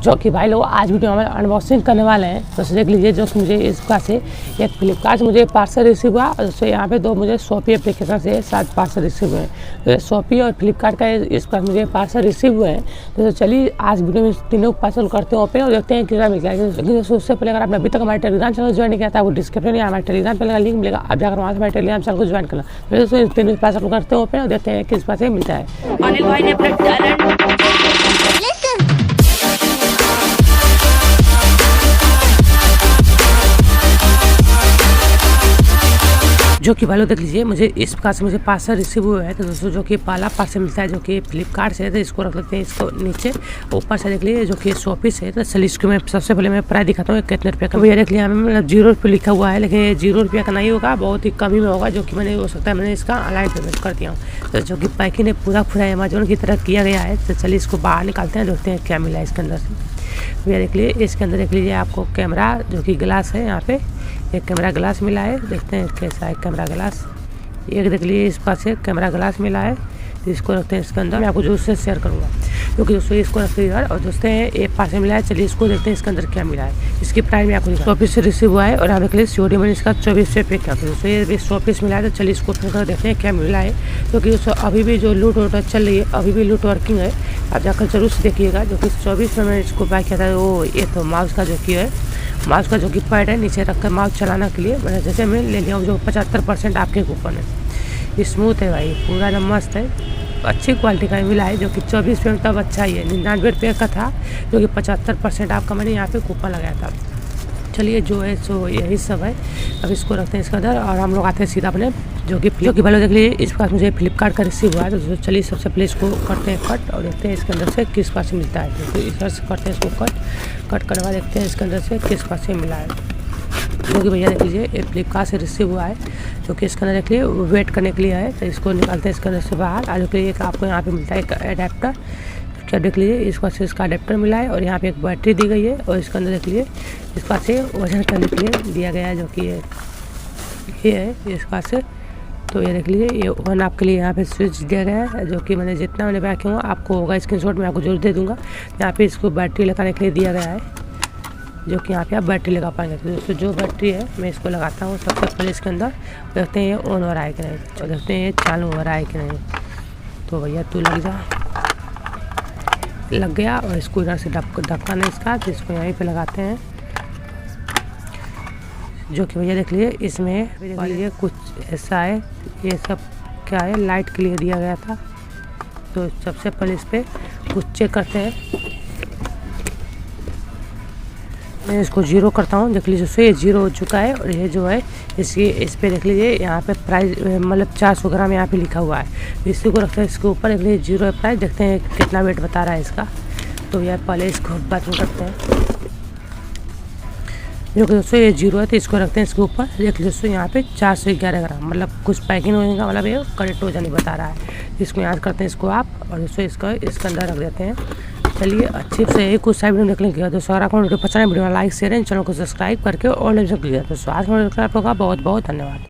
जो कि भाई लोग आज वीडियो में अनबॉक्सिंग करने वाले हैं। दोस्तों देख लीजिए, जो कि मुझे इसका से एक फ्लिपकार्ट से मुझे पार्सल रिसीव हुआ और दोस्तों यहाँ पे दो मुझे शॉपी एप्लीकेशन से 7 पार्सल रिसीव हुए हैं। तो शॉपी और फ्लिपकार्ट का इसका मुझे पार्सल रिसीव हुए हैं। तो चलिए आज वीडियो में तीनों पार्सल करते हैं ओपन और देखते हैं कितना मिलता है। लेकिन दोस्तों उससे पहले अगर आपने अभी तक हमारे टेलीग्राम चैनल ज्वाइन नहीं किया था, वो डिस्क्रिप्शन में हमारे टेलीग्राम चैनल का लिंक मिलेगा, आप जाकर वहाँ से हमारे टेलीग्राम चैनल को ज्वाइन करना। फिर दोस्तों तीनों पार्सल करते हैं ओपन और देखते हैं किस पास से मिलता है। अनिल भाई ने जो कि भाई लोग देख लीजिए, मुझे इस प्रकार से मुझे पार्सल रिसीव हुआ है। तो दोस्तों जो कि पहला पार्सल मिलता है जो कि फ्लिपकार्ट से है, तो इसको रख लेते हैं इसको नीचे। ऊपर से देख लीजिए जो कि शॉपी से है। तो चलिए इसको मैं सबसे पहले मैं प्राइस दिखाता हूँ कितने रुपये का। भैया देख लिया हमें मतलब 0 रुपये लिखा हुआ है, लेकिन ये 0 रुपये का नहीं होगा, बहुत ही कम ही में होगा। जो कि मैंने हो सकता है मैंने इसका ऑनलाइन पेमेंट कर दिया हूँ। तो जो कि पैकिंग पूरा अमेजोन की तरह किया गया है। तो चलिए इसको बाहर निकालते हैं, देखते हैं क्या मिला है इसके अंदर से। भैया देख लीजिए इसके अंदर देख लीजिए आपको कैमरा जो कि ग्लास है, यहाँ पे एक कैमरा ग्लास मिला है। देखते हैं कैसा है कैमरा ग्लास। एक देख लीजिए इस पास से कैमरा ग्लास मिला है, इसको रखते हैं इसके अंदर। मैं आपको जो उससे शेयर करूँगा क्योंकि दोस्तों इसको रखते हैं और दोस्तों एक पास से मिला है। चलिए इसको देखते हैं इसके अंदर क्या मिला है। इसकी प्राइस में आपको 24 से रिसीव हुआ है और आप देख लीजिए सीओडी मैंने इसका 24 पे पे किया। तो दोस्तों ये 24 मिला है। तो चलिए इसको फिर कर देखते हैं क्या मिला है। क्योंकि दोस्तों अभी भी जो लूट वोट चल रही है, अभी भी लूट वर्किंग है, आप जाकर जरूर से देखिएगा। जो कि 24 में मैंने इसको बाय किया था। वो ये तो माउस का जो कि है, माउस का जो कि पैड है नीचे रख कर माउस चलाने के लिए मैंने जैसे मैं ले लिया हूँ। जो 75% आपके कूपन है, स्मूथ है भाई, पूरा एकदम मस्त है, अच्छी क्वालिटी का मिला है। जो कि 24 रुपये में तब अच्छा ही है, 99 रुपये का था जो कि 75% आपका मैंने यहाँ पे कूपन लगाया था। चलिए जो है सो यही सब है। अब इसको रखते हैं इसके अंदर और हम लोग आते हैं सीधा अपने जो कि भाई देख लीजिए इस पास मुझे फ्लिपकार्ट का रिसीव हुआ है। तो चलिए सबसे पहले इसको करते हैं कट और देखते हैं इसके अंदर से किस पास से मिलता है। तो इस तरह से करते हैं इसको कट करवा देखते हैं इसके अंदर से किस पास से मिला है। जो कि भैया देख लीजिए ये फ्लिपकार्ट से रिसीव हुआ है, जो कि इसके अंदर देख लीजिए वेट करने के लिए है। तो इसको निकालते हैं इसके अंदर से बाहर। आलू के लिए आपको यहाँ पे मिलता है एक एडेप्टर। क्या देख लीजिए इस पास से इसका एडेप्टर मिला है और यहाँ पे एक बैटरी दी गई है। और इसके अंदर देख लीजिए इस पास से वजन करने के लिए दिया गया है, जो कि ये है इस पास से। तो ये देख लीजिए ये वन आपके लिए यहाँ पे स्विच दिया गया है, जो कि मैंने जितना मैंने बाय किया हुआ आपको होगा स्क्रीनशॉट में आपको जरूर दे दूँगा। यहाँ पे इसको बैटरी लगाने के लिए दिया गया है, जो कि यहाँ पे आप बैटरी लगा पाएंगे। तो दोस्तों जो बैटरी है मैं इसको लगाता हूँ सबसे पहले इसके अंदर, देखते हैं ये ऑन हो रहा है कि नहीं और देखते हैं ये चालू हो रहा है कि नहीं। तो भैया तू लग जा, लग गया। और इसको इधर से ढक्कन है इसका, तो इसको यहीं पे लगाते हैं। जो कि भैया देख लीजिए इसमें देख लीजिए कुछ ऐसा है, ये सब क्या है लाइट के लिए दिया गया था। तो सबसे पहले इस पर कुछ चेक करते हैं। मैं इसको 0 करता हूँ, देख लीजिए दोस्तों ये 0 हो चुका है। और ये जो है इसकी इस पे देख लीजिए यहाँ पे प्राइस मतलब 400 ग्राम यहाँ पे लिखा हुआ है। इसी को रखते हैं इसके ऊपर, देख लीजिए 0 है प्राइस, देखते हैं कितना वेट बता रहा है इसका। तो यार पहले इसको बात करते हैं। जो कि दोस्तों ये 0 है, तो इसको रखते हैं इसके ऊपर। देख लीजिए दोस्तों यहाँ पे 411 ग्राम मतलब कुछ पैकिंग होने का मतलब ये करेक्ट हो जाने बता रहा है। इसको याद करते हैं इसको आप, और दोस्तों इसका इसके अंदर रख देते हैं। चलिए अच्छे से यही कुछ साइड वीडियो देखने के बाद दोस्तों अगर आपको वीडियो पसंद है video like share and channel को सब्सक्राइब करके और दोस्तों आज का वीडियो आप लोगों का बहुत बहुत धन्यवाद।